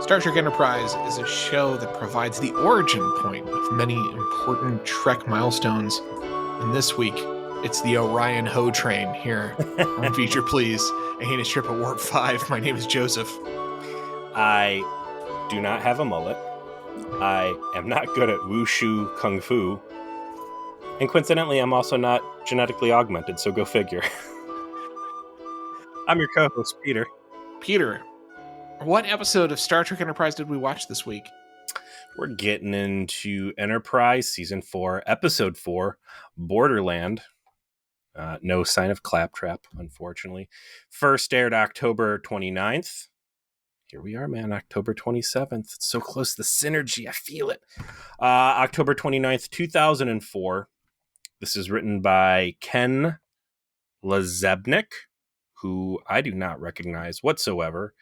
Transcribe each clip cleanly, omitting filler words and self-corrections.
Star Trek Enterprise is a show that provides the origin point of many important Trek milestones. And this week, it's the Orion Ho train here on Feature Please, a heinous trip at Warp 5. My name is Joseph. I do not have a mullet. I am not good at Wushu Kung Fu. And coincidentally, I'm also not genetically augmented, so go figure. I'm your co-host, Peter. Peter, what episode of Star Trek Enterprise did we watch this week? We're getting into Enterprise Season 4, Episode 4, Borderland. No sign of Claptrap, unfortunately. First aired October 29th. Here we are, man, October 27th. It's so close to the synergy. I feel it. October 29th, 2004. This is written by Ken Lazebnik, who I do not recognize whatsoever.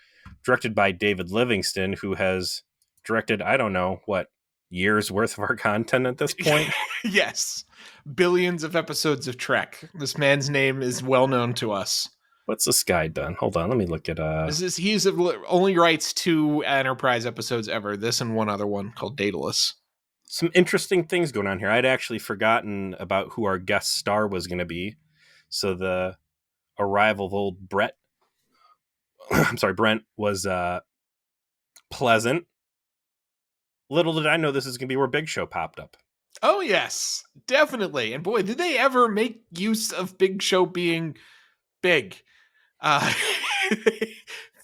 Directed by David Livingston, who has directed, I don't know, years worth of our content at this point? Yes. Billions of episodes of Trek. This man's name is well known to us. What's this guy done? Hold on, let me look at... He's only writes 2 Enterprise episodes ever. This and one other one called Daedalus. Some interesting things going on here. I'd actually forgotten about who our guest star was going to be. So the arrival of old Brent was pleasant. Little did I know this is going to be where Big Show popped up. Oh, yes, definitely. And boy, did they ever make use of Big Show being big.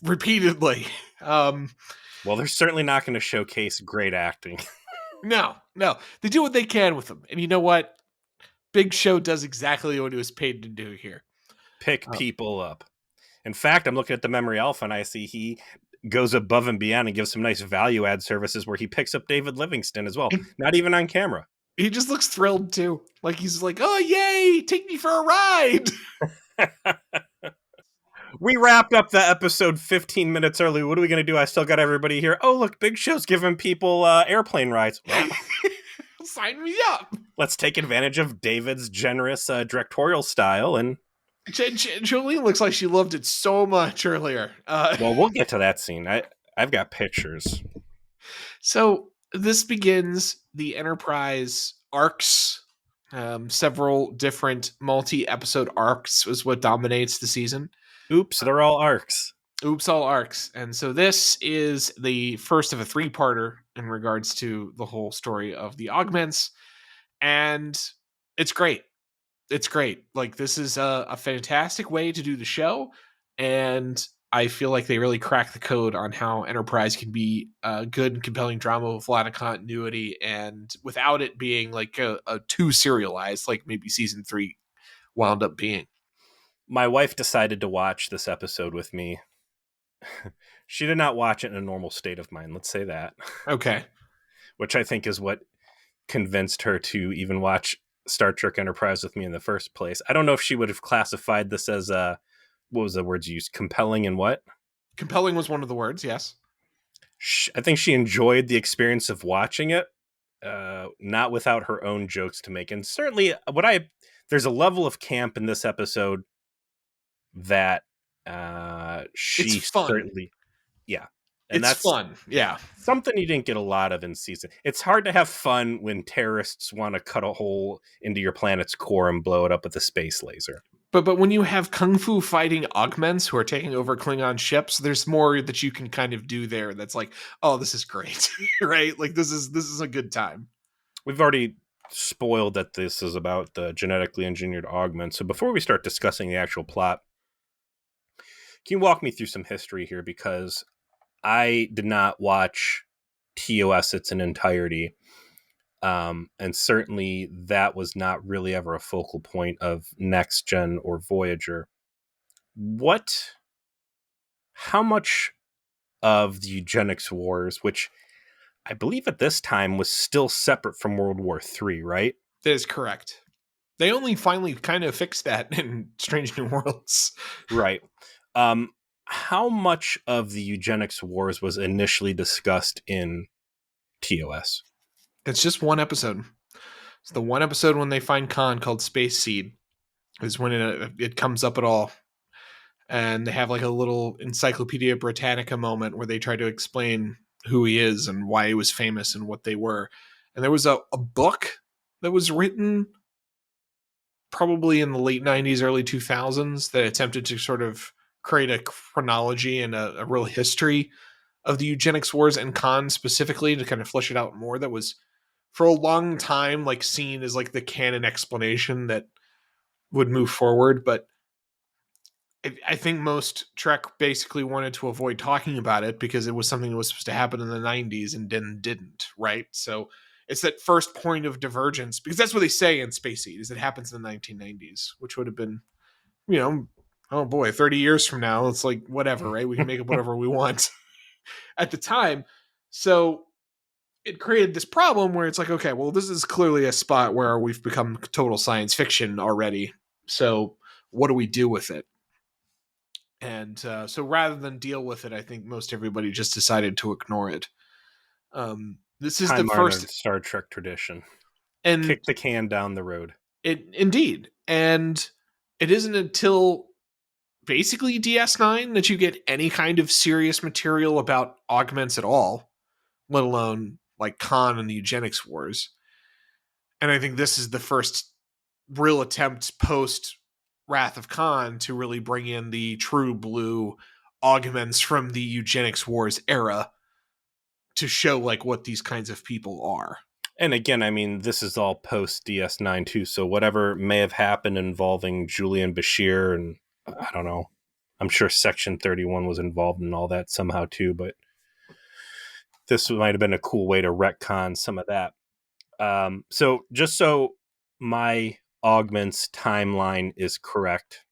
Repeatedly. Well, they're certainly not going to showcase great acting. No. They do what they can with them. And you know what? Big Show does exactly what he was paid to do here. Pick people up. In fact, I'm looking at the Memory Alpha and I see he goes above and beyond and gives some nice value add services where he picks up David Livingston as well. Not even on camera. He just looks thrilled too. Like he's like, oh, yay, take me for a ride. We wrapped up the episode 15 minutes early. What are we going to do? I still got everybody here. Oh, look, Big Show's giving people airplane rides. Sign me up. Let's take advantage of David's generous directorial style. And Jolene looks like she loved it so much earlier. Well, we'll get to that scene. I've got pictures. So this begins the Enterprise arcs. Several different multi-episode arcs is what dominates the season. Oops, they're all arcs. All arcs. And so this is the first of a 3-parter in regards to the whole story of the augments. And it's great. It's great. Like, this is a fantastic way to do the show. And I feel like they really cracked the code on how Enterprise can be a good and compelling drama with a lot of continuity and without it being like a too serialized, like maybe season 3 wound up being. My wife decided to watch this episode with me. She did not watch it in a normal state of mind. Let's say that. Okay. Which I think is what convinced her to even watch Star Trek Enterprise with me in the first place. I don't know if she would have classified this as what was the words used? Compelling and what? Compelling was one of the words, yes. I think she enjoyed the experience of watching it, not without her own jokes to make. And certainly there's a level of camp in this episode that she certainly, yeah. And that's fun. Yeah. Something you didn't get a lot of in season. It's hard to have fun when terrorists want to cut a hole into your planet's core and blow it up with a space laser. But when you have kung fu fighting augments who are taking over Klingon ships, there's more that you can kind of do there. That's like, oh, this is great, right? Like this is a good time. We've already spoiled that this is about the genetically engineered augments. So before we start discussing the actual plot, can you walk me through some history here? Because I did not watch TOS its entirety. And certainly that was not really ever a focal point of Next Gen or Voyager. How much of the eugenics wars, which I believe at this time was still separate from World War III, right? That is correct. They only finally kind of fixed that in Strange New Worlds. Right. How much of the eugenics wars was initially discussed in TOS? That's just one episode. It's the one episode when they find Khan called Space Seed is when it comes up at all. And they have like a little Encyclopedia Britannica moment where they try to explain who he is and why he was famous and what they were. And there was a book that was written probably in the late 90s, early 2000s that attempted to sort of create a chronology and a real history of the eugenics wars and Khan specifically to kind of flesh it out more. That was for a long time like seen as like the canon explanation that would move forward. But I think most Trek basically wanted to avoid talking about it because it was something that was supposed to happen in the 90s and then didn't, right? So it's that first point of divergence, because that's what they say in Space Heat, is it happens in the 1990s, which would have been, you know, oh boy, 30 years from now, it's like whatever, right? We can make up whatever we want at the time. So it created this problem where it's like, okay, well, this is clearly a spot where we've become total science fiction already. So what do we do with it? And so rather than deal with it, I think most everybody just decided to ignore it. This is the Time first, honored Star Trek tradition. and Kick the can down the road. it indeed, and it isn't until basically DS9 that you get any kind of serious material about augments at all, let alone like Khan and the eugenics wars. And I think this is the first real attempt post Wrath of Khan to really bring in the true blue augments from the eugenics wars era to show like what these kinds of people are. And again, I mean, this is all post DS9 too, so whatever may have happened involving Julian Bashir and I don't know. I'm sure Section 31 was involved in all that somehow too, but this might have been a cool way to retcon some of that. So just so my augments timeline is correct,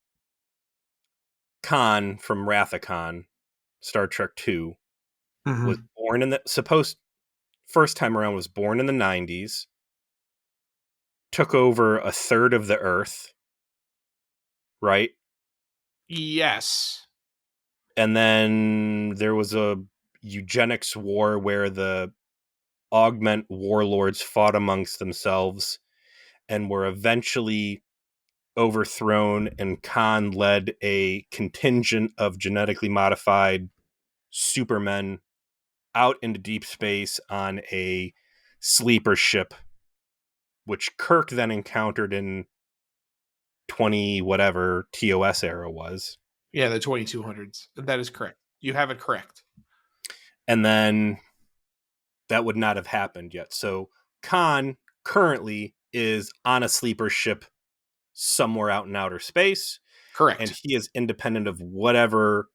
Khan from Wrath of Khan, Star Trek 2, was born in the first time around was born in the 90s, took over a third of the Earth, right? Yes. And then there was a eugenics war where the augment warlords fought amongst themselves and were eventually overthrown, and Khan led a contingent of genetically modified supermen out into deep space on a sleeper ship, which Kirk then encountered in 20 whatever TOS era was. Yeah, the 2200s. That is correct. You have it correct. And then that would not have happened yet. So Khan currently is on a sleeper ship somewhere out in outer space. Correct. And he is independent of whatever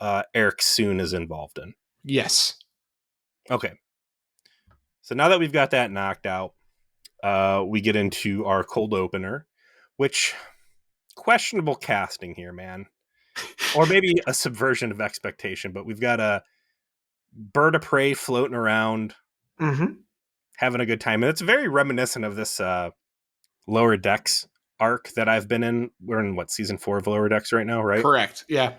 Eric Soong is involved in. Yes. Okay. So now that we've got that knocked out, we get into our cold opener, which questionable casting here, man. Or maybe a subversion of expectation, but we've got a bird of prey floating around, having a good time. And it's very reminiscent of this Lower Decks arc that I've been in. We're in season 4 of Lower Decks right now, right? Correct. Yeah.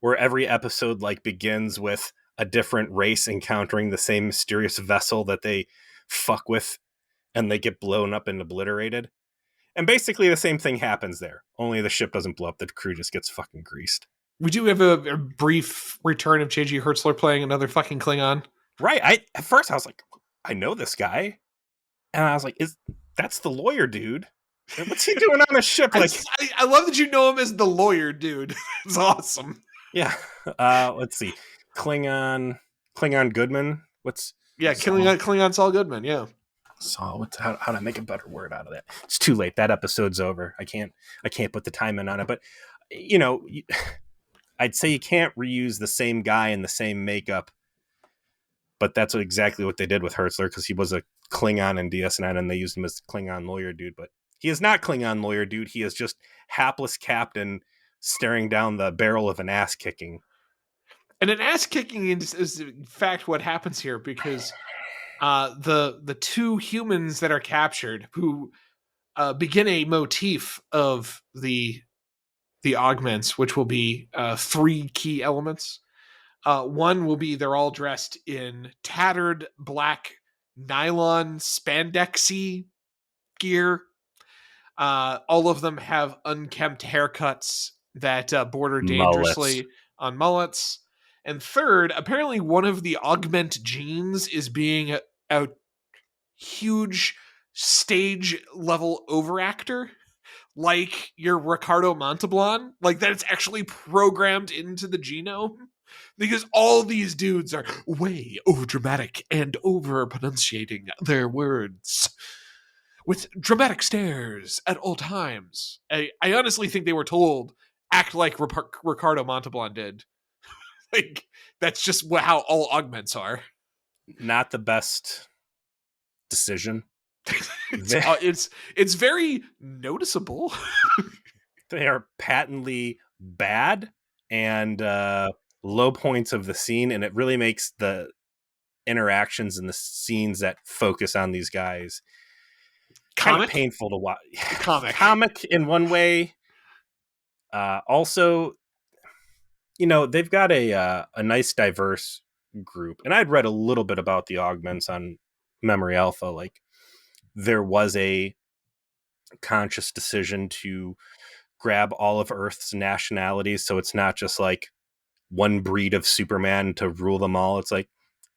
Where every episode like begins with a different race encountering the same mysterious vessel that they fuck with, and they get blown up and obliterated. And basically the same thing happens there. Only the ship doesn't blow up. The crew just gets fucking greased. We do have a brief return of J.G. Hertzler playing another fucking Klingon. Right. At first I was like, I know this guy. And I was like, that's the lawyer dude. What's he doing on a ship? Like, I love that you know him as the lawyer dude. It's awesome. Yeah. Let's see. Klingon Goodman. Klingon Saul Goodman. Yeah. Saul. How do I make a better word out of that? It's too late. That episode's over. I can't put the time in on it. But I'd say you can't reuse the same guy in the same makeup. But that's exactly what they did with Hertzler, because he was a Klingon in DS9 and they used him as Klingon lawyer dude. But he is not Klingon lawyer dude. He is just hapless captain staring down the barrel of an ass kicking. And an ass kicking is in fact what happens here, because the two humans that are captured, who begin a motif of the augments, which will be 3 key elements. One will be they're all dressed in tattered black nylon spandexy gear. All of them have unkempt haircuts that border dangerously on mullets. And third, apparently one of the augment genes is being a huge stage level overactor, like your Ricardo Montalban, like that it's actually programmed into the genome. Because all these dudes are way over dramatic and over pronunciating their words with dramatic stares at all times. I honestly think they were told, act like Ricardo Montalban did. Like, that's just how all augments are. Not the best decision. It's very noticeable. They are patently bad and low points of the scene, and it really makes the interactions and the scenes that focus on these guys kind of painful to watch. Comic in one way. Also, they've got a nice diverse group, and I'd read a little bit about the augments on Memory Alpha. Like, there was a conscious decision to grab all of Earth's nationalities, so it's not just like one breed of Superman to rule them all. It's like,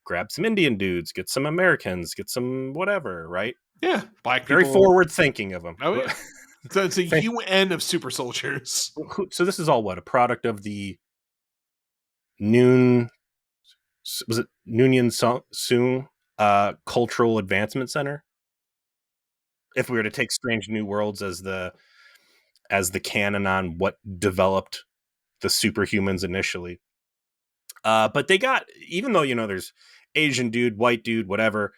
grab some Indian dudes, get some Americans, get some whatever, right? Yeah, black people. Very forward thinking of them. Oh yeah. So it's a UN of super soldiers. So this is all what, a product of the Noon, was it Noonien Soong Cultural Advancement Center? If we were to take Strange New Worlds as the canon on what developed the superhumans initially. But they got, even though, there's Asian dude, white dude, whatever,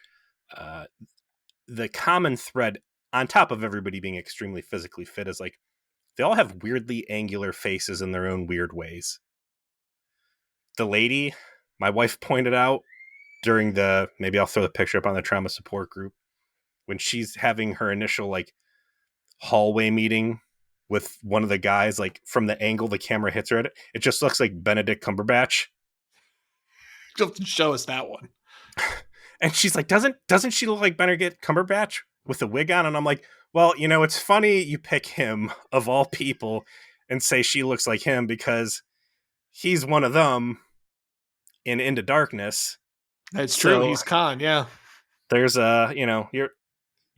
the common thread on top of everybody being extremely physically fit is like, they all have weirdly angular faces in their own weird ways. The lady, my wife pointed out during maybe I'll throw the picture up on the trauma support group, when she's having her initial like hallway meeting with one of the guys, like from the angle the camera hits her at it just looks like Benedict Cumberbatch. You'll have to show us that one. And she's like, doesn't she look like Benedict Cumberbatch with the wig on? And I'm like, well, it's funny you pick him of all people and say she looks like him, because he's one of them in Into Darkness. That's true. He's Khan, yeah. There's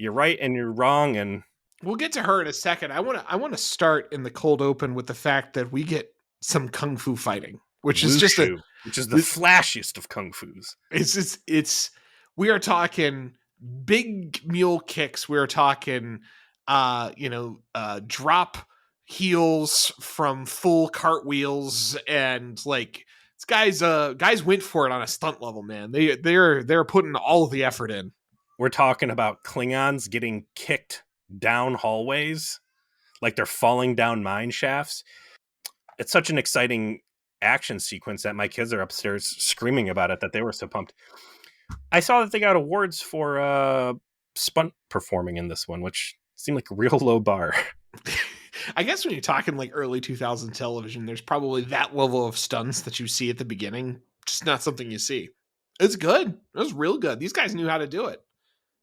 you're right and you're wrong, and we'll get to her in a second. I want to start in the cold open with the fact that we get some kung fu fighting, which is Wushu, which is the flashiest of kung fu's. It's we are talking big mule kicks. We are talking drop heels from full cartwheels, and like guys went for it on a stunt level, man. They're putting all of the effort in. We're talking about Klingons getting kicked down hallways like they're falling down mine shafts. It's such an exciting action sequence that my kids are upstairs screaming about it, that they were so pumped. I saw that they got awards for stunt performing in this one, which seemed like a real low bar. I guess when you're talking like early 2000 television, there's probably that level of stunts that you see at the beginning. Just not something you see. It's good. It was real good. These guys knew how to do it.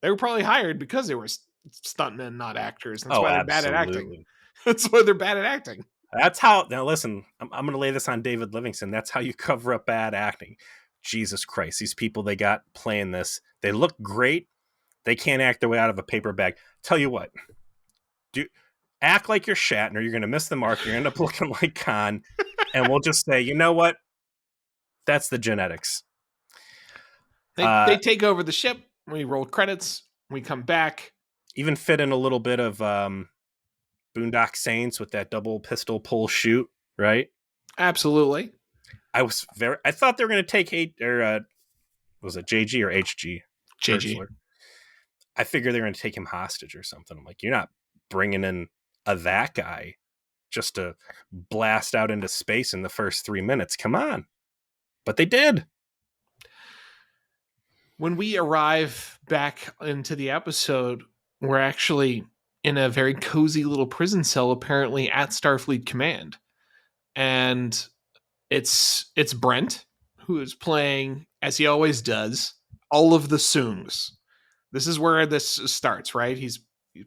They were probably hired because they were stuntmen, not actors. That's why they're bad at acting. That's why they're bad at acting. That's how. Now listen, I'm going to lay this on David Livingston. That's how you cover up bad acting. Jesus Christ, these people they got playing this, they look great. They can't act their way out of a paper bag. Tell you what, act like you're Shatner. You're going to miss the mark. You're going to end up looking like Khan. And we'll just say, you know what? That's the genetics. They take over the ship. We roll credits. We come back. Even fit in a little bit of Boondock Saints with that double pistol pull shoot, right? Absolutely. I thought they were going to take was it JG or HG? JG. Hertzler. I figured they were going to take him hostage or something. I'm like, you're not bringing in that guy just to blast out into space in the first 3 minutes. Come on. But they did. When we arrive back into the episode, we're actually in a very cozy little prison cell, apparently at Starfleet Command. And it's Brent, who is playing, as he always does, all of the Soongs. This is where this starts, right? He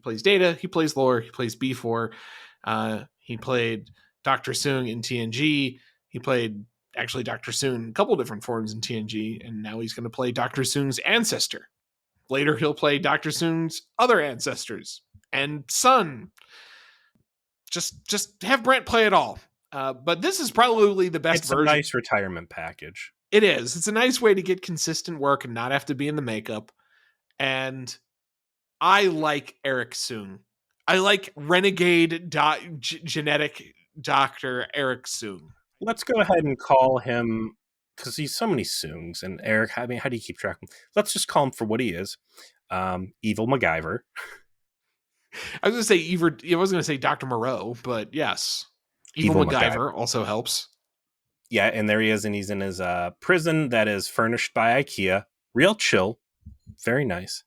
plays Data, he plays Lore, he plays B4, he played Dr. Soong in TNG, he played actually Dr. Soong a couple different forms in TNG, and now he's going to play Dr. Soong's ancestor. Later, he'll play Dr. Soong's other ancestors and son. Just have Brent play it all. But this is probably the best It's a version. nice retirement package. It is. It's a nice way to get consistent work and not have to be in the makeup. And I like Eric Soong. I like renegade genetic doctor Eric Soong. Let's go ahead and call him, because he's so many Soongs. And Eric, I mean, how do you keep track of him? Let's just call him for what he is. Evil MacGyver. I was going to say I was going to say Dr. Moreau, but yes. Evil MacGyver also helps. Yeah, and there he is, and he's in his prison that is furnished by IKEA. Real chill. Very nice.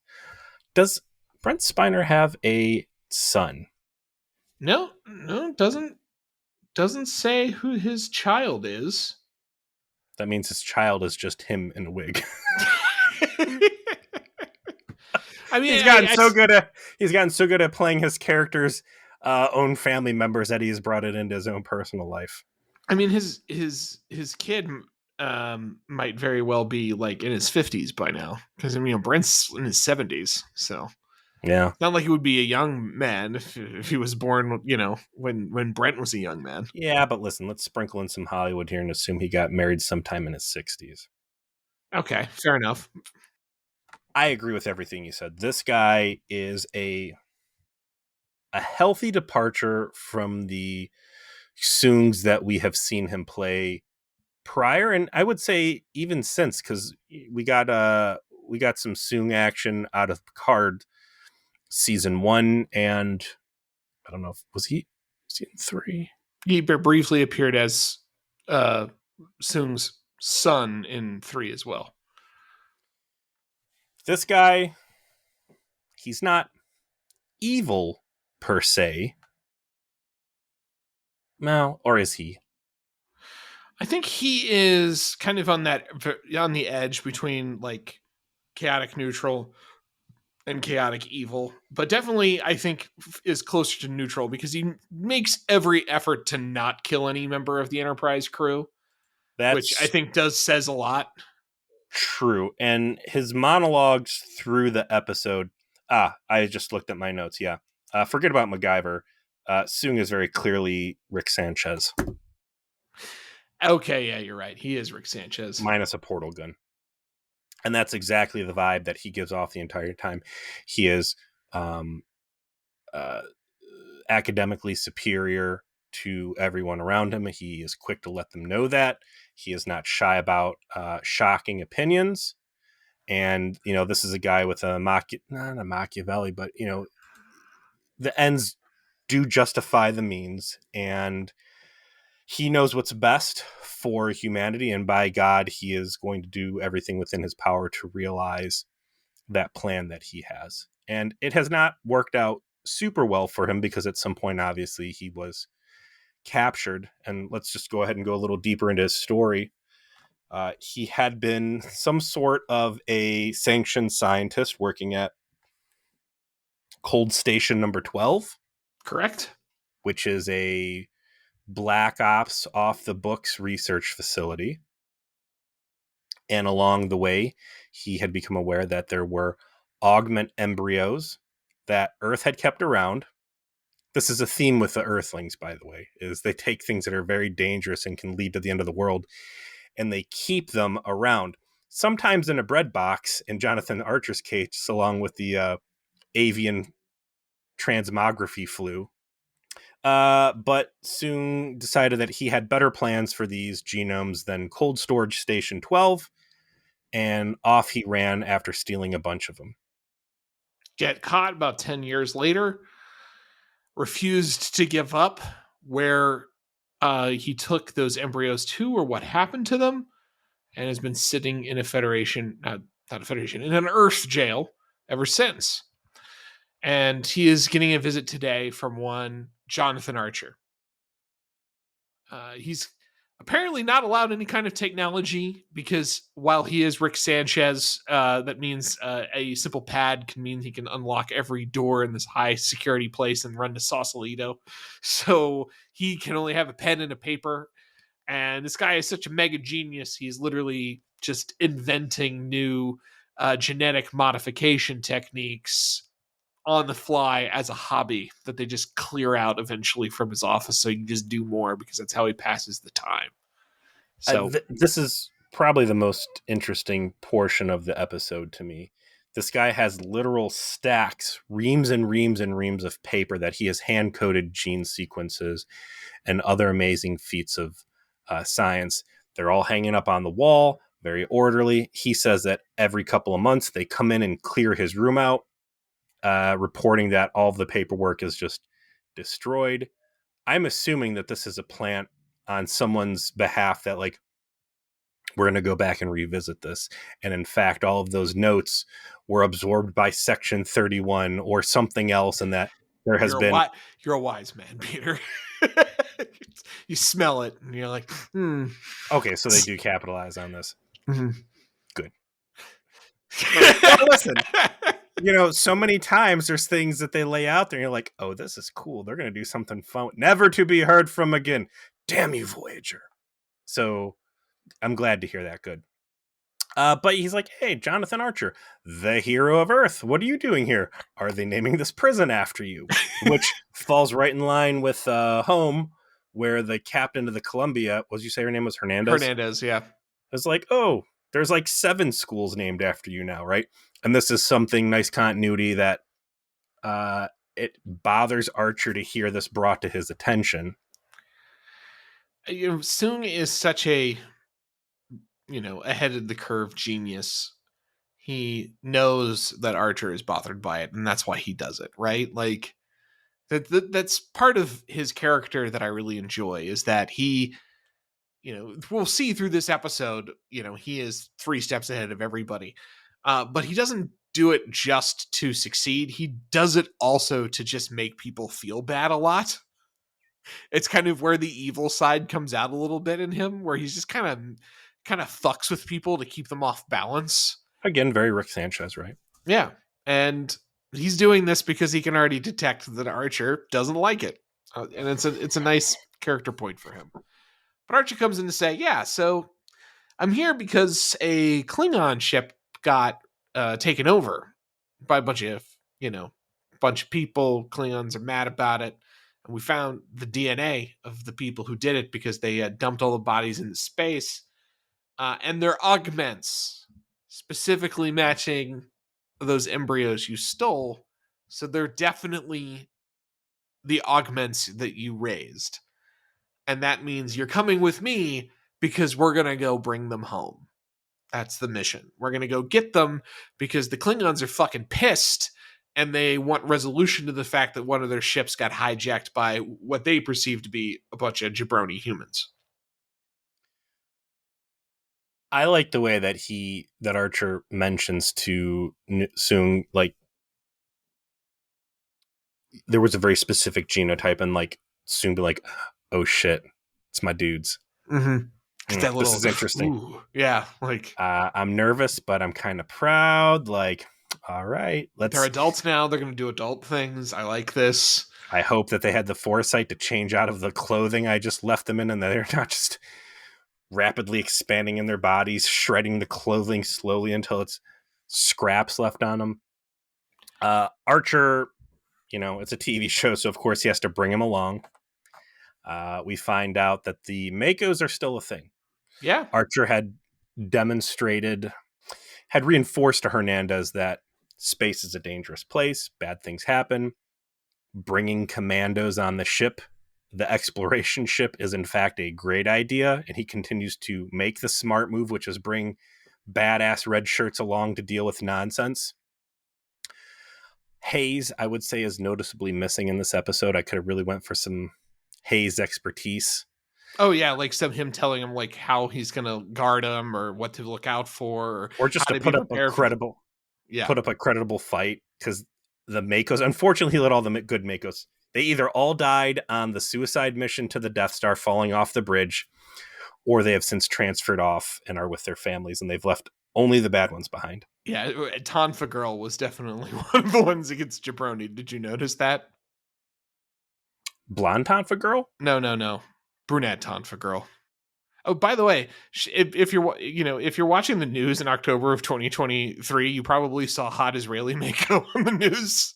Does Brent Spiner have a son? No, doesn't say who his child is. That means his child is just him in a wig. I mean, he's gotten so good at playing his character's own family members that he's brought it into his own personal life. I mean, his kid might very well be like in his 50s by now, because Brent's in his 70s, so yeah, it's not like he would be a young man if he was born, when Brent was a young man. Yeah, but listen, let's sprinkle in some Hollywood here and assume he got married sometime in his 60s. Okay, fair enough. I agree with everything you said. This guy is a healthy departure from the Soongs that we have seen him play prior, and I would say even since, because we got some Soong action out of Picard season 1, and I don't know if was he in 3. He briefly appeared as Soong's son in 3 as well. This guy, he's not evil per se. No, or is he? I think he is kind of on the edge between like chaotic neutral and chaotic evil, but definitely I think is closer to neutral because he makes every effort to not kill any member of the Enterprise crew, which I think says a lot. True. And his monologues through the episode, I just looked at my notes. Yeah. Forget about MacGyver. Soong is very clearly Rick Sanchez. Okay, yeah, you're right. He is Rick Sanchez. Minus a portal gun. And that's exactly the vibe that he gives off the entire time. He is academically superior to everyone around him. He is quick to let them know that. He is not shy about shocking opinions. And, this is a guy with not a Machiavelli, but, the ends do justify the means. And he knows what's best for humanity. And by God, he is going to do everything within his power to realize that plan that he has. And it has not worked out super well for him because at some point, obviously, he was captured. And let's just go ahead and go a little deeper into his story. He had been some sort of a sanctioned scientist working at Cold Station number 12. Correct. Which is a Black Ops off the books research facility. And along the way, he had become aware that there were augment embryos that Earth had kept around. This is a theme with the Earthlings, by the way, is they take things that are very dangerous and can lead to the end of the world, and they keep them around. Sometimes in a bread box, in Jonathan Archer's case, along with the avian transmography flu. But Soong decided that he had better plans for these genomes than Cold Storage Station 12, and off he ran after stealing a bunch of them. Get caught about 10 years later, refused to give up where he took those embryos to or what happened to them, and has been sitting in a Federation, not a Federation, in an Earth jail ever since. And he is getting a visit today from one Jonathan Archer. He's apparently not allowed any kind of technology because while he is Rick Sanchez, that means a simple pad can mean he can unlock every door in this high security place and run to Sausalito. So he can only have a pen and a paper. And this guy is such a mega genius. He's literally just inventing new genetic modification techniques on the fly as a hobby that they just clear out eventually from his office so he can just do more because that's how he passes the time. So This is probably the most interesting portion of the episode to me. This guy has literal stacks, reams and reams and reams of paper that he has hand coded gene sequences and other amazing feats of science. They're all hanging up on the wall, very orderly. He says that every couple of months they come in and clear his room out, reporting that all of the paperwork is just destroyed. I'm assuming that this is a plant on someone's behalf that, like, we're going to go back and revisit this. And in fact, all of those notes were absorbed by Section 31 or something else, and that there has been. You're a wise man, Peter. You smell it, and you're like, Okay, so they do capitalize on this. Mm-hmm. Good. Well, listen, so many times there's things that they lay out there, and you're like, oh, this is cool. They're going to do something fun. Never to be heard from again. Damn you, Voyager. So I'm glad to hear that. Good. But he's like, hey, Jonathan Archer, the hero of Earth. What are you doing here? Are they naming this prison after you? Which falls right in line with Home, where the captain of the Columbia, was you say her name was Hernandez? Hernandez, yeah. It's like, oh, there's like 7 schools named after you now, right? And this is something nice continuity that it bothers Archer to hear this brought to his attention. Soong is such a ahead of the curve genius. He knows that Archer is bothered by it, and that's why he does it, right? Like that's part of his character that I really enjoy, is that he, we'll see through this episode, he is 3 steps ahead of everybody. But he doesn't do it just to succeed. He does it also to just make people feel bad a lot. It's kind of where the evil side comes out a little bit in him, where he's just kind of fucks with people to keep them off balance. Again, very Rick Sanchez, right? Yeah. And he's doing this because he can already detect that Archer doesn't like it. And it's a nice character point for him. But Archer comes in to say, yeah, so I'm here because a Klingon ship got taken over by a bunch of people. Klingons are mad about it. And we found the DNA of the people who did it because they dumped all the bodies into space. And they're augments, specifically matching those embryos you stole. So they're definitely the augments that you raised. And that means you're coming with me because we're going to go bring them home. That's the mission. We're going to go get them because the Klingons are fucking pissed and they want resolution to the fact that one of their ships got hijacked by what they perceive to be a bunch of jabroni humans. I like the way that Archer mentions to Soong, like, there was a very specific genotype, and like Soong be like, oh shit, it's my dudes. Mm-hmm. This is interesting. Ooh, yeah, like I'm nervous, but I'm kind of proud. Like, all right, they're adults now. They're going to do adult things. I like this. I hope that they had the foresight to change out of the clothing I just left them in, and they're not just rapidly expanding in their bodies, shredding the clothing slowly until it's scraps left on them. Archer, it's a TV show, so of course he has to bring him along. We find out that the Makos are still a thing. Yeah. Archer had reinforced to Hernandez that space is a dangerous place. Bad things happen. Bringing commandos on the ship, the exploration ship, is in fact a great idea. And he continues to make the smart move, which is bring badass red shirts along to deal with nonsense. Hayes, I would say, is noticeably missing in this episode. I could have really went for some Hayes expertise. Oh yeah, like him telling him like how he's gonna guard him or what to look out for, or just to put up a credible fight, because the Makos, unfortunately, he let all the good Makos. They either all died on the suicide mission to the Death Star, falling off the bridge, or they have since transferred off and are with their families, and they've left only the bad ones behind. Yeah, Tonfa Girl was definitely one of the ones against Jabroni. Did you notice that? Blonde Tonfa Girl? No. Brunette Tonfa Girl. Oh, by the way, if you're if you're watching the news in October of 2023, you probably saw hot Israeli Mako on the news.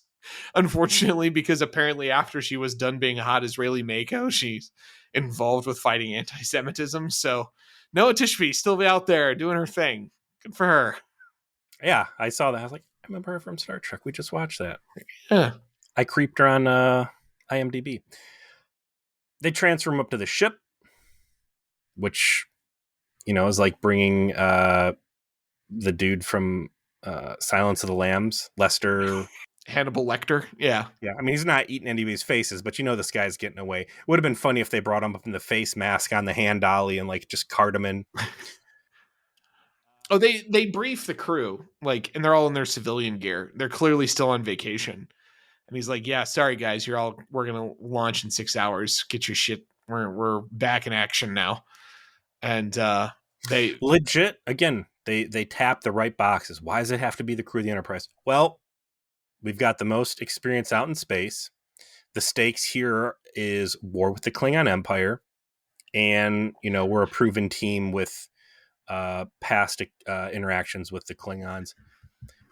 Unfortunately, because apparently after she was done being a hot Israeli Mako, she's involved with fighting anti-Semitism. So Noah Tishby still be out there doing her thing. Good for her. Yeah, I saw that. I was like, I remember her from Star Trek. We just watched that. Yeah. I creeped her on IMDb. They transfer him up to the ship, which, is like bringing the dude from Silence of the Lambs, Lester. Hannibal Lecter. Yeah. Yeah, I mean, he's not eating anybody's faces, but this guy's getting away. Would have been funny if they brought him up in the face mask on the hand dolly and like just cart him in. Oh, they brief the crew, like, and they're all in their civilian gear. They're clearly still on vacation. And he's like, "Yeah, sorry guys, we're gonna launch in 6 hours. Get your shit. We're back in action now." And they Legit, again, they tap the right boxes. Why does it have to be the crew of the Enterprise? Well, we've got the most experience out in space. The stakes here is war with the Klingon Empire, and we're a proven team with past interactions with the Klingons.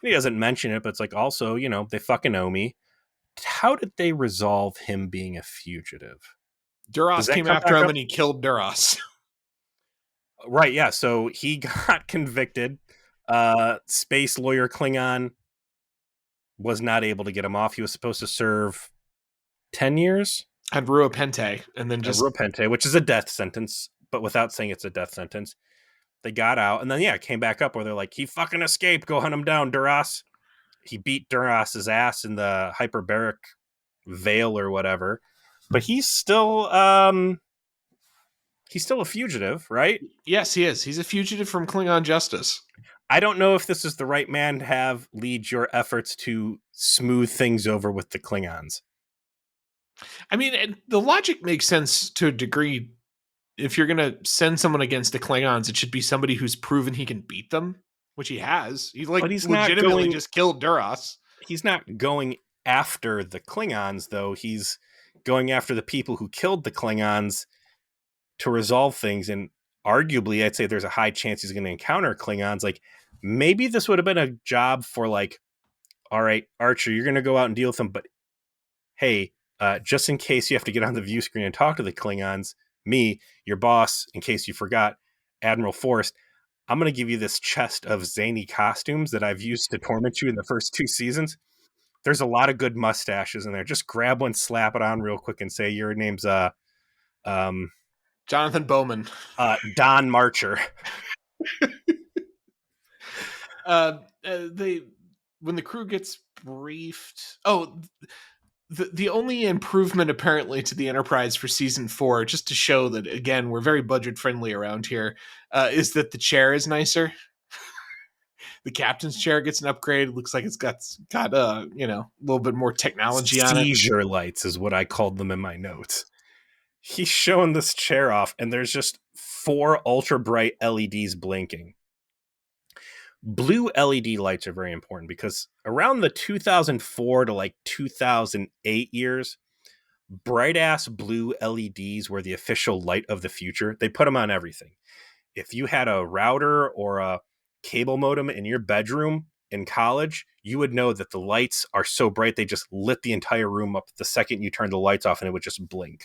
He doesn't mention it, but it's like also, they fucking owe me. How did they resolve him being a fugitive? Duras came after him and he killed Duras. Right, yeah. So he got convicted. Space lawyer Klingon was not able to get him off. He was supposed to serve 10 years. And Rua Pente, and then just Rua Pente, which is a death sentence, but without saying it's a death sentence. They got out, and then it came back up where they're like, he fucking escaped. Go hunt him down, Duras. He beat Duras's ass in the hyperbaric veil or whatever, but he's still a fugitive, right? Yes, he is. He's a fugitive from Klingon justice. I don't know if this is the right man to have lead your efforts to smooth things over with the Klingons. I mean, the logic makes sense to a degree. If you're going to send someone against the Klingons, it should be somebody who's proven he can beat them, which he has. He's legitimately just killed Duras. He's not going after the Klingons, though. He's going after the people who killed the Klingons to resolve things. And arguably, I'd say there's a high chance he's going to encounter Klingons. Like, maybe this would have been a job for, like, all right, Archer, you're going to go out and deal with them, but hey, just in case you have to get on the view screen and talk to the Klingons, me, your boss, in case you forgot, Admiral Forrest, I'm going to give you this chest of zany costumes that I've used to torment you in the first 2 seasons. There's a lot of good mustaches in there. Just grab one, slap it on real quick, and say your name's Jonathan Bowman. Don Marcher. When the crew gets briefed. Oh, the only improvement apparently to the Enterprise for season 4, just to show that again we're very budget friendly around here, is that the chair is nicer. The captain's chair gets an upgrade. It looks like it's got a little bit more technology on it. Seizure lights is what I called them in my notes. He's showing this chair off, and there's just 4 ultra bright LEDs blinking. Blue LED lights are very important because around the 2004 to like 2008 years, bright ass blue LEDs were the official light of the future. They put them on everything. If you had a router or a cable modem in your bedroom in college, you would know that the lights are so bright they just lit the entire room up the second you turned the lights off, and it would just blink.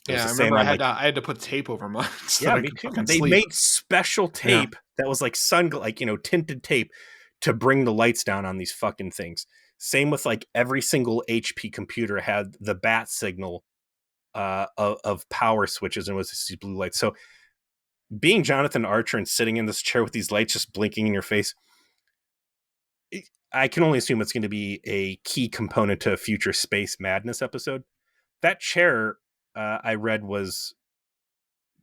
Yeah, I remember I had to put tape over mine. So me too. They made special tape that was like tinted tape to bring the lights down on these fucking things. Same with like every single HP computer had the bat signal of power switches, and it was these blue lights. So being Jonathan Archer and sitting in this chair with these lights just blinking in your face, I can only assume it's going to be a key component to a future Space Madness episode. That chair, I read, was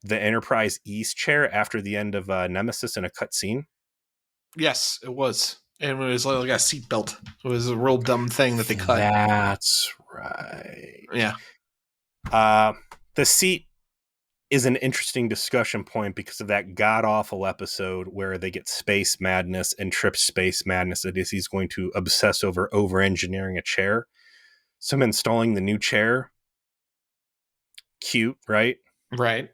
the Enterprise E's chair after the end of Nemesis in a cutscene. Yes, it was. And it was like a seatbelt. It was a real dumb thing that they cut. That's right. Yeah. The seat is an interesting discussion point because of that god-awful episode where they get Space Madness and Trip Space Madness. It is he's going to obsess over engineering a chair. So I'm installing the new chair. Cute, right? Right.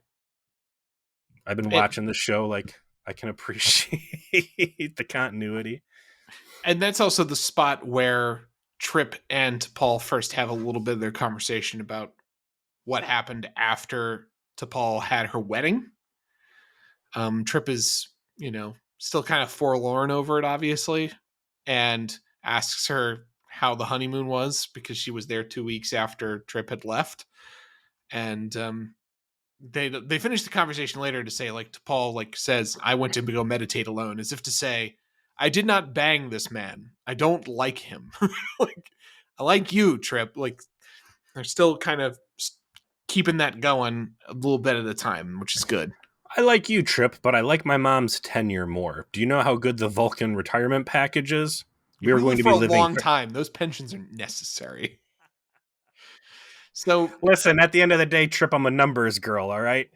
I've been It, watching the show, like I can appreciate the continuity. and that's also the spot where Trip and Paul first have a little bit of their conversation about what happened after T'Pol had her wedding. Trip is, still kind of forlorn over it, obviously, and asks her how the honeymoon was because she was there 2 weeks after Trip had left. And they finish the conversation later to say, like, T'Pol like says, "I went to go meditate alone," as if to say, "I did not bang this man. I don't like him." Like, I like you, Trip. Like, they're still kind of keeping that going a little bit at a time, which is good. I like you, Trip, but I like my mom's tenure more. Do you know how good the Vulcan retirement package is? We are We going live to for be a living. long time. Those pensions are necessary. So, Listen, at the end of the day, Trip, I'm a numbers girl, all right?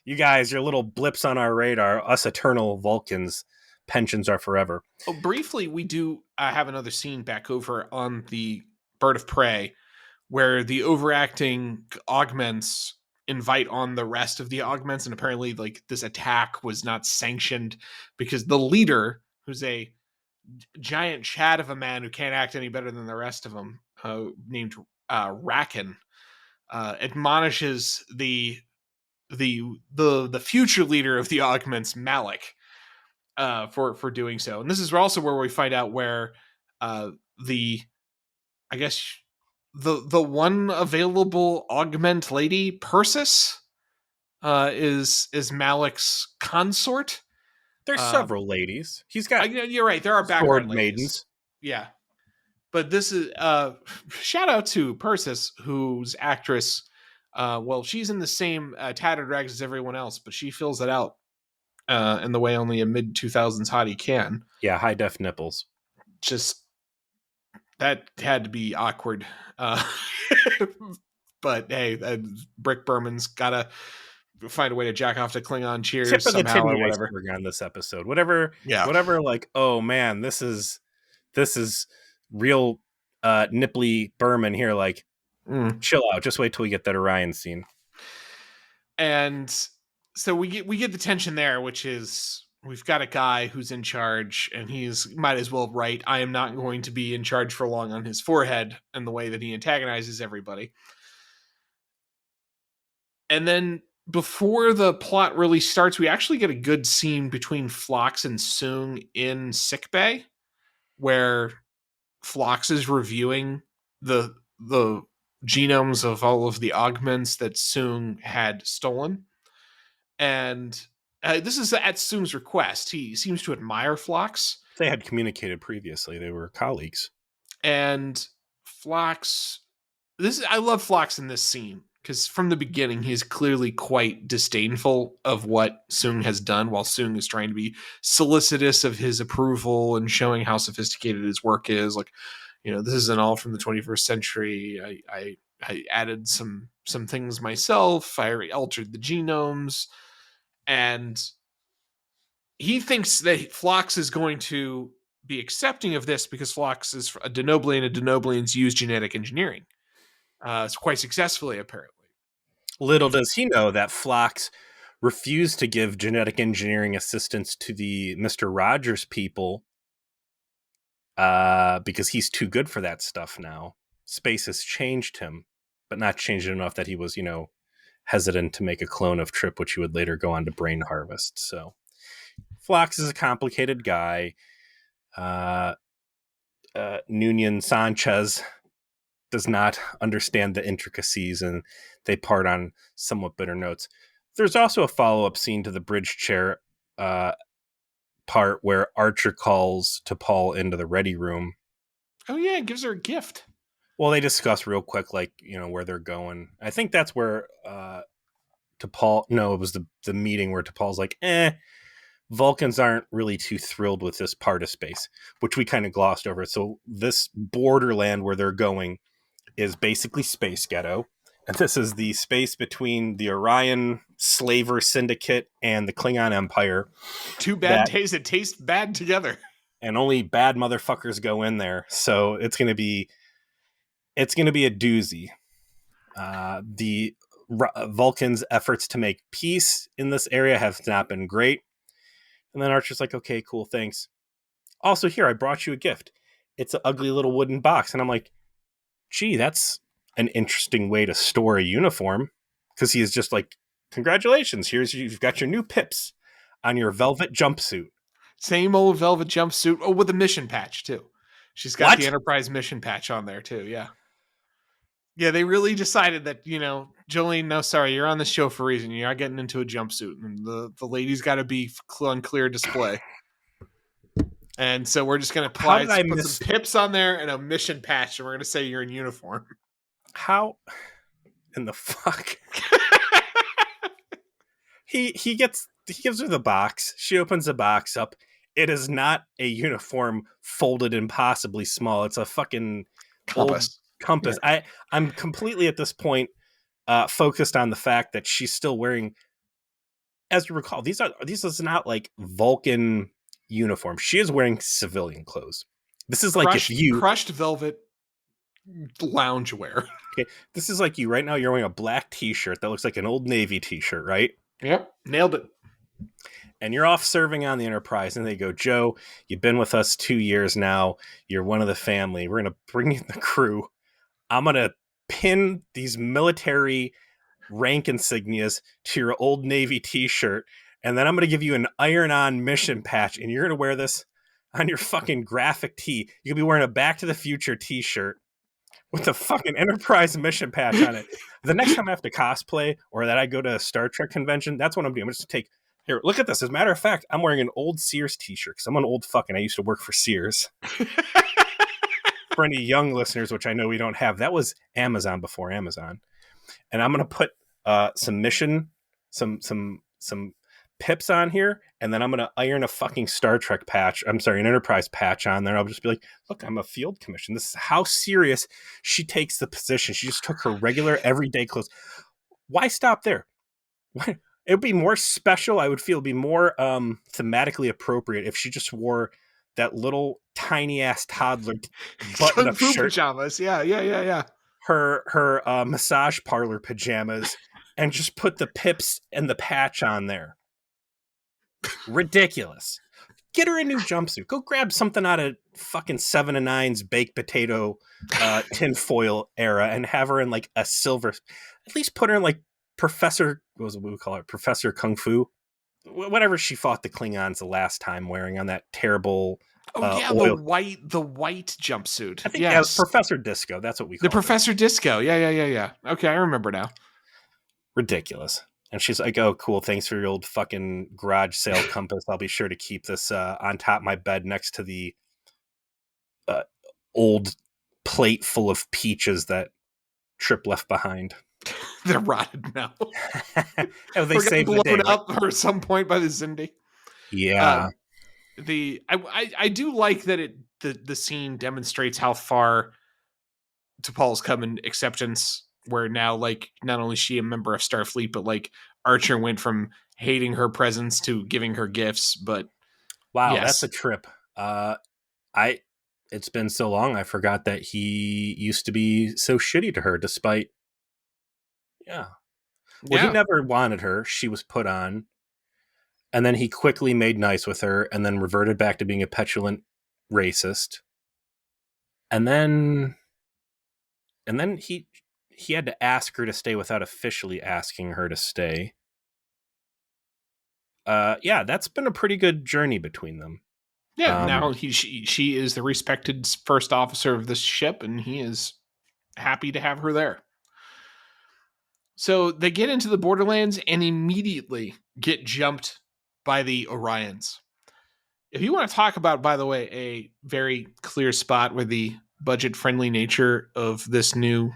You guys, your little blips on our radar, us eternal Vulcans, pensions are forever. briefly, we do have another scene back over on the Bird of Prey where the overacting augments invite on the rest of the augments, and apparently, like, this attack was not sanctioned because the leader, who's a giant chat of a man who can't act any better than the rest of them, named Racken, admonishes the future leader of the augments, Malik, for doing so. And this is also where we find out where the I guess the one available augment lady, Persis, is Malik's consort. There's Uh, several ladies. He's got you're right. There are background sword ladies. maidens. Yeah, but this is shout out to Persis, whose actress. Well, she's in the same tattered rags as everyone else, but she fills it out in the way only a mid 2000s hottie can. Yeah, high def nipples. Just that had to be awkward. Uh, but hey, Brick Berman's gotta find a way to jack off to Klingon Tip cheers of the somehow titty or whatever. iceberg on this episode. Whatever, Yeah. whatever. Like, oh man, this is real nipply Berman here. Like, Mm. chill out. Just wait till we get that Orion scene. And so we get the tension there, which is we've got a guy who's in charge, and he's might as well write, "I am not going to be in charge for long" on his forehead, and the way that he antagonizes everybody. And then before the plot really starts, we actually get a good scene between Phlox and Soong in sickbay, where Phlox is reviewing the genomes of all of the augments that Soong had stolen. And this is at Soong's request. He seems to admire Phlox. They had communicated previously. They were colleagues. And Phlox, I love Phlox in this scene because from the beginning he's clearly quite disdainful of what Soong has done, while Soong is trying to be solicitous of his approval and showing how sophisticated his work is. Like, this isn't all from the 21st century. I added some things myself. I altered the genomes, and he thinks that Phlox is going to be accepting of this because Phlox is a Denoblian, and Denoblians use genetic engineering. It's quite successfully, apparently. Little does he know that Phlox refused to give genetic engineering assistance to the Mr. Rogers people because he's too good for that stuff now. Space has changed him, but not changed enough that he was, hesitant to make a clone of Trip, which he would later go on to brain harvest. So Phlox is a complicated guy. Nunez Sanchez does not understand the intricacies, and they part on somewhat bitter notes. There's also a follow-up scene to the bridge chair part where Archer calls T'Pol into the ready room. Oh yeah, it gives her a gift. Well, they discuss real quick, like, where they're going. I think that's where T'Pol, no, it was the meeting where T'Pol's like, Vulcans aren't really too thrilled with this part of space, which we kind of glossed over. So this borderland where they're going is basically Space Ghetto. And this is the space between the Orion slaver syndicate and the Klingon Empire. Two bad days that taste bad together. And only bad motherfuckers go in there. So it's going to be a doozy. The Vulcan's efforts to make peace in this area have not been great. And then Archer's like, okay, cool, thanks. Also, here, I brought you a gift. It's an ugly little wooden box. And I'm like, gee, that's an interesting way to store a uniform. Because he is just like, congratulations, you've got your new pips on your velvet jumpsuit. Same old velvet jumpsuit. Oh, with a mission patch, too. She's got What? the Enterprise mission patch on there, too. Yeah. Yeah, they really decided that, Jolene, no, sorry, you're on the show for a reason. You're not getting into a jumpsuit. And the lady's got to be on clear display. And so we're just going to put some pips on there and a mission patch, and we're going to say you're in uniform. How in the fuck? He gives her the box. She opens the box up. It is not a uniform folded impossibly small. It's a fucking compass. Compass. Yeah. I'm completely at this point focused on the fact that she's still wearing, as you recall, these is not like Vulcan uniform. She is wearing civilian clothes. This is like crushed velvet loungewear. Okay, this is like you right now. You're wearing a black T-shirt that looks like an Old Navy T-shirt, right? Yep, nailed it. And you're off serving on the Enterprise, and they go, Joe, you've been with us 2 years now. You're one of the family. We're going to bring in the crew. I'm going to pin these military rank insignias to your Old Navy T-shirt, and then I'm going to give you an iron-on mission patch, and you're going to wear this on your fucking graphic tee. You'll be wearing a Back to the Future T-shirt with a fucking Enterprise mission patch on it. The next time I have to cosplay or that I go to a Star Trek convention, that's what I'm doing. I'm just take here. Look at this. As a matter of fact, I'm wearing an old Sears T-shirt because I'm an old fucking. I used to work for Sears. For any young listeners, which I know we don't have, that was Amazon before Amazon. And I'm gonna put some pips on here, and then I'm gonna iron a fucking Star Trek patch. I'm sorry, an Enterprise patch on there. I'll just be like, look, I'm a field commission. This is how serious she takes the position. She just took her regular everyday clothes. Why stop there? It would be more special. I would feel it'd be more thematically appropriate if she just wore that little tiny ass toddler button-up shirt, pajamas. Yeah. Her massage parlor pajamas, and just put the pips and the patch on there. Ridiculous. Get her a new jumpsuit. Go grab something out of fucking 7 and 9's baked potato tinfoil era and have her in like a silver. At least put her in like Professor, what was it we would call it? Professor Kung Fu. Whatever she fought the Klingons the last time wearing on that terrible. The white jumpsuit. I think it was Professor Disco. That's what we call it. The Professor Disco. Yeah. Okay, I remember now. Ridiculous. And she's like, oh, cool. Thanks for your old fucking garage sale compass. I'll be sure to keep this on top of my bed next to the old plate full of peaches that Trip left behind. They're rotted now. Oh, they saved the day. Blown up at some point by the Xindi. Yeah. I do like that the scene demonstrates how far T'Pol's come in acceptance, where now, like, not only is she a member of Starfleet, but like Archer went from hating her presence to giving her gifts. But wow, yes. That's a trip. It's been so long, I forgot that he used to be so shitty to her, despite. Yeah. Well, he never wanted her. She was put on. And then he quickly made nice with her and then reverted back to being a petulant racist. And then he had to ask her to stay without officially asking her to stay. Yeah, that's been a pretty good journey between them. Yeah, now she is the respected first officer of this ship, and he is happy to have her there. So they get into the Borderlands and immediately get jumped by the Orions. If you want to talk about, by the way, a very clear spot where the budget-friendly nature of this new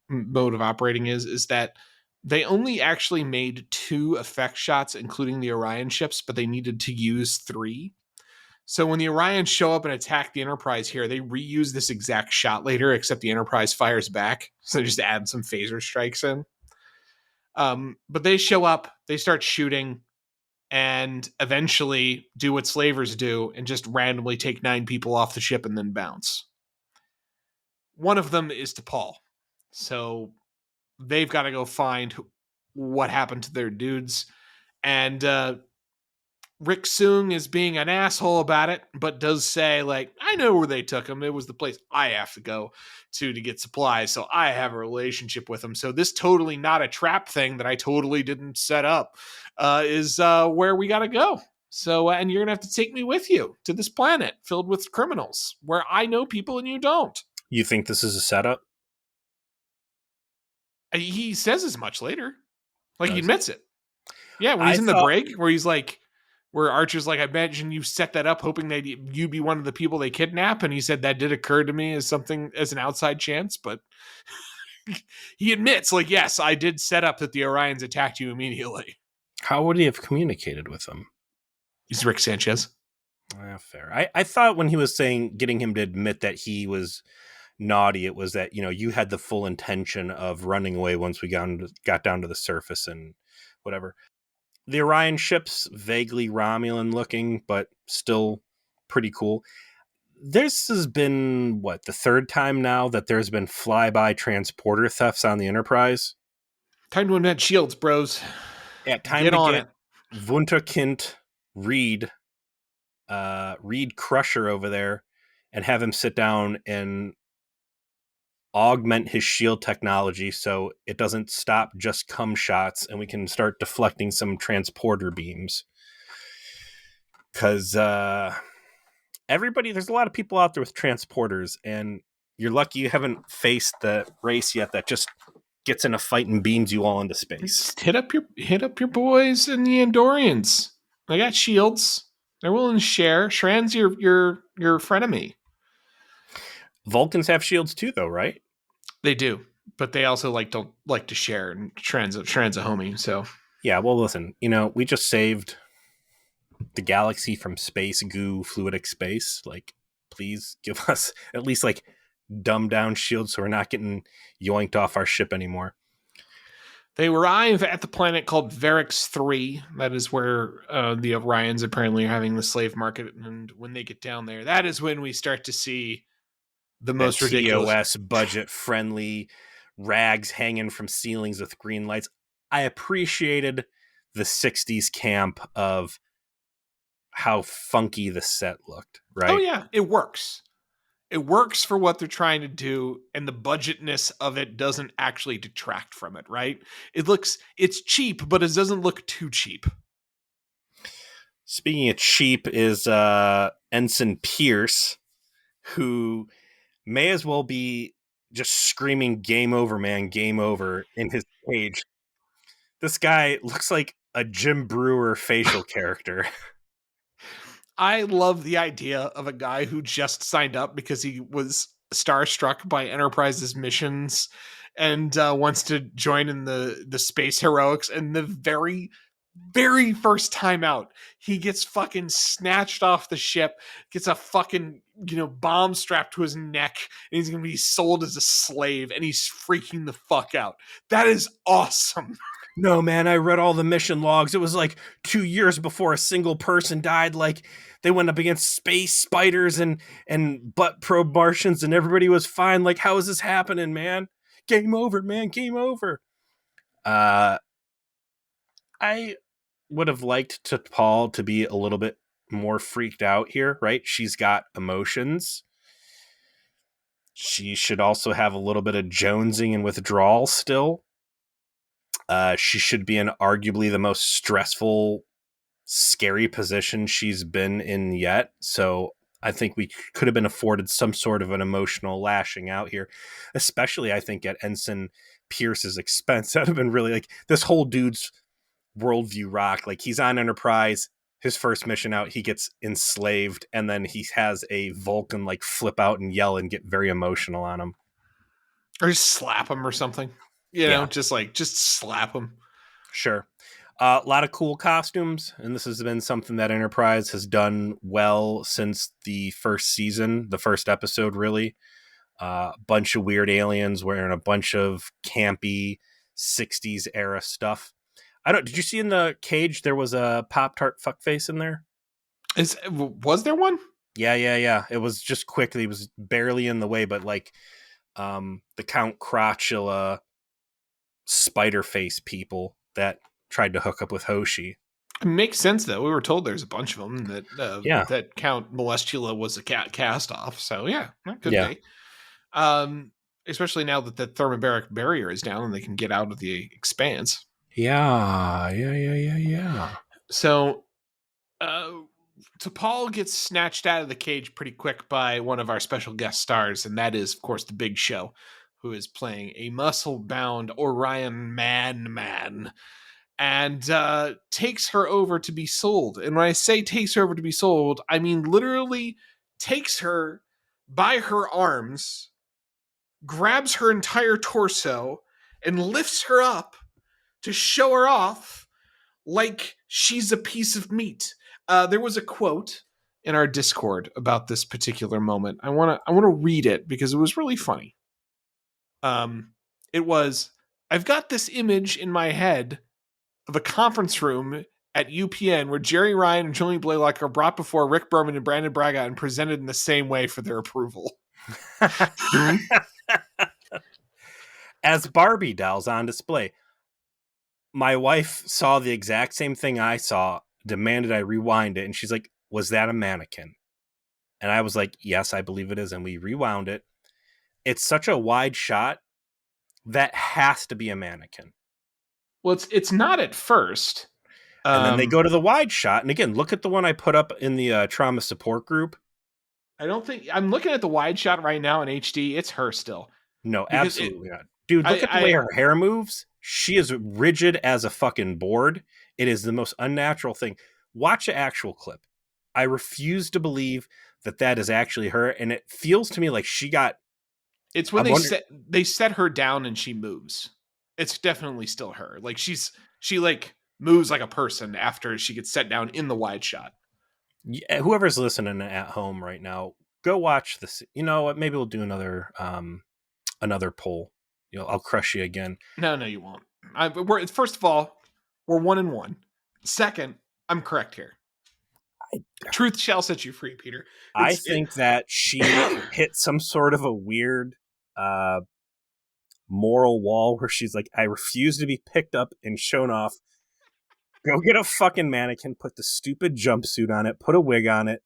mode of operating is that they only actually made 2 effect shots, including the Orion ships, but they needed to use 3. So when the Orions show up and attack the Enterprise here, they reuse this exact shot later, except the Enterprise fires back. So they just add some phaser strikes in. But they show up, they start shooting, and eventually do what slavers do and just randomly take 9 people off the ship and then bounce. One of them is T'Pol. So they've got to go find what happened to their dudes. And Rick Soong is being an asshole about it, but does say, like, I know where they took him. It was the place I have to go to get supplies. So I have a relationship with him. So this totally not a trap thing that I totally didn't set up is where we got to go. So, and you're going to have to take me with you to this planet filled with criminals where I know people and you don't. You think this is a setup? He says as much later. Like, he Does he? admits it. Yeah, when I he's in the thought break, where he's like, where Archer's like, I imagine you set that up hoping that you be one of the people they kidnap. And he said that did occur to me as something, as an outside chance. But he admits, like, yes, I did set up that the Orions attacked you immediately. how would he have communicated with them? He's Rick Sanchez. Fair. I thought when he was saying getting him to admit that he was naughty, it was that, you know, you had the full intention of running away once we got down to the surface and whatever. The Orion ship's vaguely Romulan looking, but still pretty cool. This has been, what, the third time now that there's been flyby transporter thefts on the Enterprise? Time to invent shields, bros. Yeah, time Get to on get it. Wunderkind Reed Crusher over there and have him sit down and augment his shield technology so it doesn't stop just cum shots and we can start deflecting some transporter beams. Because there's a lot of people out there with transporters, and you're lucky you haven't faced the race yet that just gets in a fight and beams you all into space. Just hit up your boys and the Andorians. They got shields. They're willing to share. Shran's your frenemy. Vulcans have shields too, though, right? They do, but they also don't like to share. And Shran's a homie, so Yeah, well, listen, you know, we just saved the galaxy from space goo, fluidic space. Like, please give us at least like dumbed down shields so we're not getting yoinked off our ship anymore. they arrive at the planet called Varix 3. That is where the Orions apparently are having the slave market. And when they get down there, that is when we start to see the That most ridiculous. TOS budget friendly rags hanging from ceilings with green lights. I appreciated the 60s camp of how funky the set looked, right? Oh, yeah, it works. It works for what they're trying to do, and the budgetness of it doesn't actually detract from it, right? It's cheap, but it doesn't look too cheap. Speaking of cheap is Ensign Pierce, who may as well be just screaming game over, man, game over in his cage. This guy looks like a Jim Brewer facial character. I love the idea of a guy who just signed up because he was starstruck by Enterprise's missions and wants to join in the space heroics. And the very first time out, he gets fucking snatched off the ship, gets a fucking bomb strapped to his neck, and he's gonna be sold as a slave, and he's freaking the fuck out. That is awesome. No, man, I read all the mission logs. It was like 2 years before a single person died. Like, they went up against space spiders and butt probe Martians, and everybody was fine. Like, how is this happening, man? Game over, man. Game over. I would have liked T'Pol to be a little bit more freaked out here, right? She's got emotions. She should also have a little bit of jonesing and withdrawal still. She should be in arguably the most stressful, scary position she's been in yet. So I think we could have been afforded some sort of an emotional lashing out here, especially I think at Ensign Pierce's expense. That would have been really like this whole dude's worldview rock. Like, he's on Enterprise, his first mission out, he gets enslaved, and then he has a Vulcan like flip out and yell and get very emotional on him. Or just slap him or something. Just slap him. Sure. A lot of cool costumes, and this has been something that Enterprise has done well since the first season, the first episode, really. A bunch of weird aliens wearing a bunch of campy 60s era stuff. Did you see in the cage there was a Pop-Tart fuckface in there? Was there one? Yeah. It was just quickly, it was barely in the way, but like the Count Crotchula spider face people that tried to hook up with Hoshi. It makes sense though. We were told there's a bunch of them Yeah. that Count Molestula was a cast off. So yeah, that could Yeah. be. Um, Especially now that the thermobaric barrier is down and they can get out of the expanse. Yeah. Yeah. Yeah. Yeah. Yeah. So, uh, T'Pol gets snatched out of the cage pretty quick by one of our special guest stars, and that is, of course, the Big Show, who is playing a muscle-bound Orion man, and takes her over to be sold. And when I say takes her over to be sold, I mean literally takes her by her arms, grabs her entire torso, and lifts her up to show her off like she's a piece of meat. There was a quote in our Discord about this particular moment. I wanna read it because it was really funny. It was, I've got this image in my head of a conference room at UPN where Jerry Ryan and Julian Blaylock are brought before Rick Berman and Brandon Braga and presented in the same way for their approval. As Barbie dolls on display. My wife saw the exact same thing I saw, demanded I rewind it, and she's like, was that a mannequin? And I was like, yes, I believe it is. And we rewound it. It's such a wide shot that has to be a mannequin. Well, it's not at first. And then they go to the wide shot. And again, look at the one I put up in the trauma support group. I don't think I'm looking at the wide shot right now in HD. It's her still. No, absolutely not. Dude, look at the way her hair moves. She is rigid as a fucking board. It is the most unnatural thing. Watch the actual clip. I refuse to believe that that is actually her. And it feels to me like she got... It's when they set her down and she moves. It's definitely still her. Like she like moves like a person after she gets set down in the wide shot. Yeah, whoever's listening at home right now, go watch this. You know what? Maybe we'll do another poll. You know, I'll crush you again. No, you won't. First of all, we're 1-1. Second, I'm correct here. Truth shall set you free, Peter. I think that she hit some sort of a weird moral wall where she's like, I refuse to be picked up and shown off. Go get a fucking mannequin, put the stupid jumpsuit on it, put a wig on it.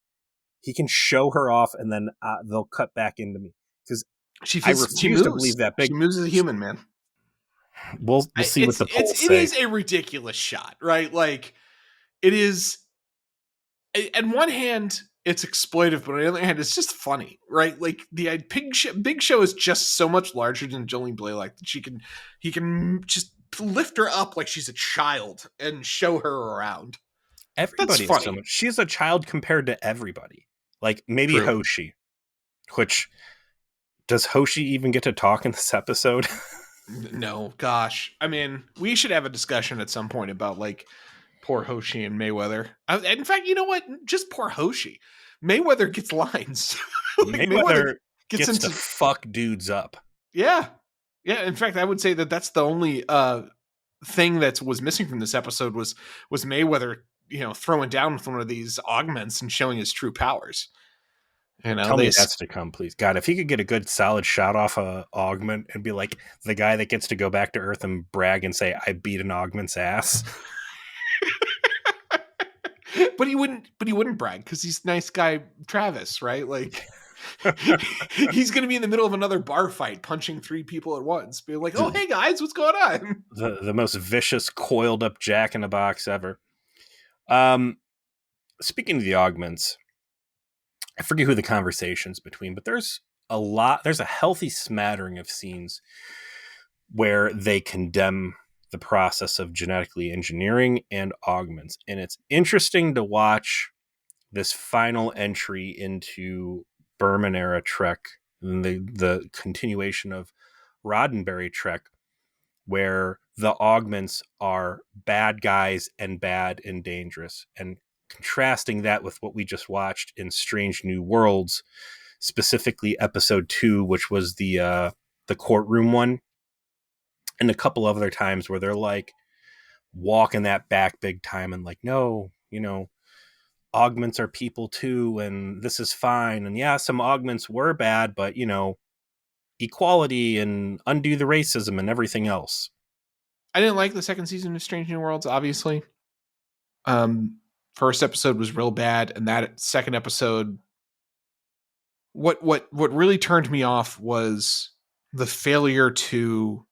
He can show her off, and then they'll cut back into me. Because I refuse to believe that big. She moves as a human, man. We'll see what the polls say. It is a ridiculous shot, right? Like, it is... On one hand, it's exploitive, but on the other hand, it's just funny, right? Like the Big Show is just so much larger than Jolene Blalock that he can just lift her up like she's a child and show her around. Everybody is so much. She's a child compared to everybody. Like maybe True. Hoshi, which does Hoshi even get to talk in this episode? No, gosh. I mean, we should have a discussion at some point about like poor Hoshi and Mayweather. In fact, you know what? Just poor Hoshi. Mayweather gets lines. Like, Mayweather gets to fuck dudes up. Yeah. Yeah. In fact, I would say that that's the only thing that was missing from this episode was Mayweather, throwing down with one of these augments and showing his true powers. Tell me that's to come, please. God, if he could get a good solid shot off a augment and be like the guy that gets to go back to Earth and brag and say, I beat an augment's ass. But he wouldn't brag because he's nice guy Travis, right? Like he's gonna be in the middle of another bar fight, punching 3 people at once, be like, "Oh, hey guys, what's going on?" The most vicious, coiled up Jack in the Box ever. Speaking of the augments, I forget who the conversation's between, but there's a healthy smattering of scenes where they condemn the process of genetically engineering and augments. And it's interesting to watch this final entry into Berman era Trek, and the continuation of Roddenberry Trek, where the augments are bad guys and bad and dangerous, and contrasting that with what we just watched in Strange New Worlds, specifically episode 2, which was the courtroom one, and a couple of other times where they're like walking that back big time and like, no, augments are people too, and this is fine. And yeah, some augments were bad, but equality and undo the racism and everything else. I didn't like the second season of Strange New Worlds, obviously. Um, first episode was real bad, and that second episode, what really turned me off was the failure to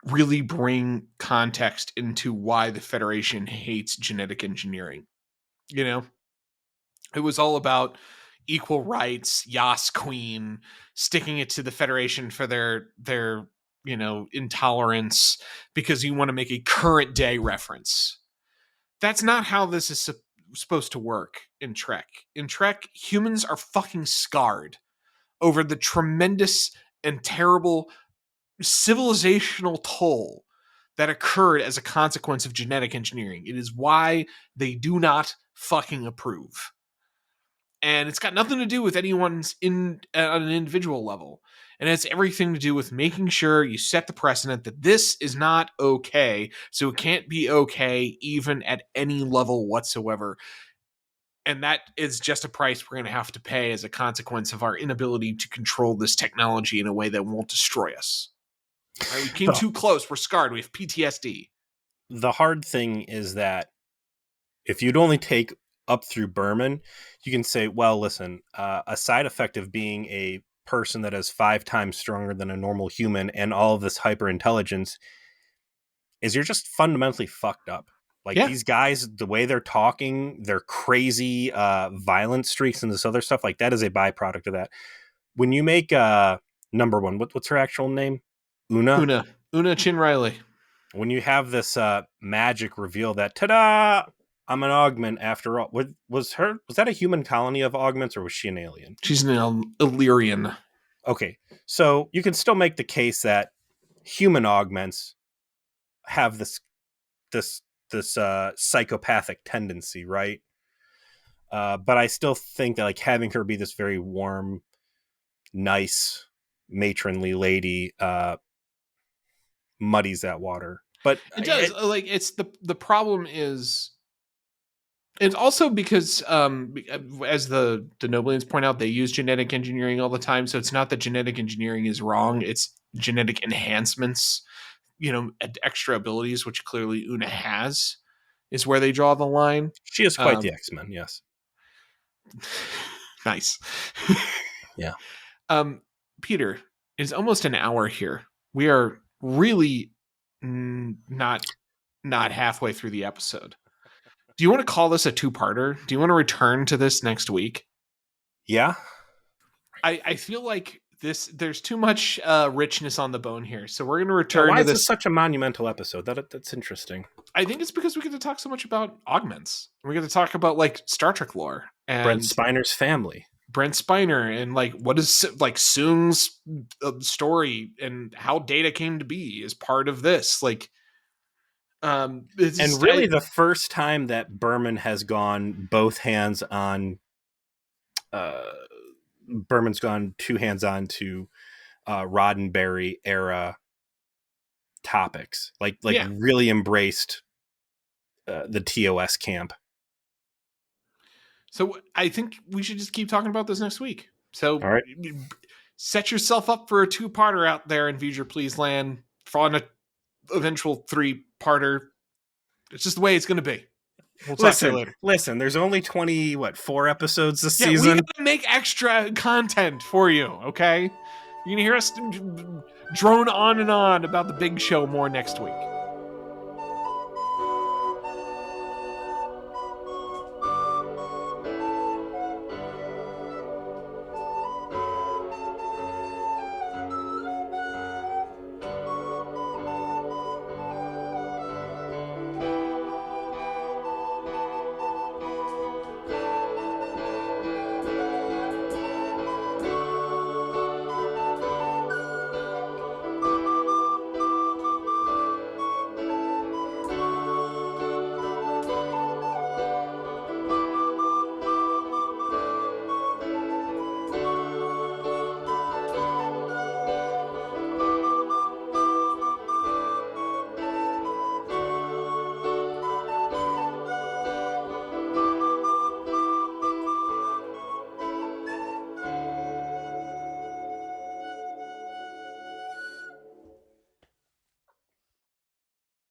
really bring context into why the Federation hates genetic engineering. You know, it was all about equal rights, Yas Queen, sticking it to the Federation for their intolerance because you want to make a current day reference. That's not how this is supposed to work in Trek. In Trek, humans are fucking scarred over the tremendous and terrible civilizational toll that occurred as a consequence of genetic engineering. It is why they do not fucking approve. And it's got nothing to do with anyone's on an individual level. And it's everything to do with making sure you set the precedent that this is not okay, so it can't be okay even at any level whatsoever. And that is just a price we're going to have to pay as a consequence of our inability to control this technology in a way that won't destroy us. Right? We came too close. We're scarred. We have PTSD. The hard thing is that if you'd only take up through Berman, you can say, well, listen, a side effect of being a person that is 5 times stronger than a normal human and all of this hyper intelligence is you're just fundamentally fucked up. Like these guys, the way they're talking, their crazy violent streaks and this other stuff, like that is a byproduct of that. When you make number one, what's her actual name? Una Chin Riley. When you have this magic reveal that, ta-da, I'm an augment after all. Was that a human colony of augments, or was she an alien? She's an Illyrian. Okay, so you can still make the case that human augments have this psychopathic tendency, right? But I still think that like having her be this very warm, nice, matronly lady muddies that water. But it does. It's the problem is. It's also because, as the Noblians point out, they use genetic engineering all the time. So it's not that genetic engineering is wrong; it's genetic enhancements, extra abilities, which clearly Una has, is where they draw the line. She is quite the X-Men, yes. Nice. Yeah. Peter, it's almost an hour here. We are really not halfway through the episode. Do you want to call this a 2-parter? Do you want to return to this next week? Yeah. I feel like there's too much richness on the bone here. So we're going to return to this. Why is this such a monumental episode? That's interesting. I think it's because we get to talk so much about augments. We get to talk about like Star Trek lore and Brent Spiner's family. Brent Spiner and like what is like Soong's story and how Data came to be is part of this. Like and really the first time that Berman has gone both hands on Berman's gone 2 hands on to Roddenberry era topics, like really embraced the TOS camp. So I think we should just keep talking about this next week. So all right. Set yourself up for a 2-parter out there in V'ger Please Land for an eventual 3-parter. It's just the way it's going to be. We'll talk to you later. Listen, there's only 4 episodes this season. We gotta make extra content for you, okay? You're going to hear us drone on and on about the big show more next week.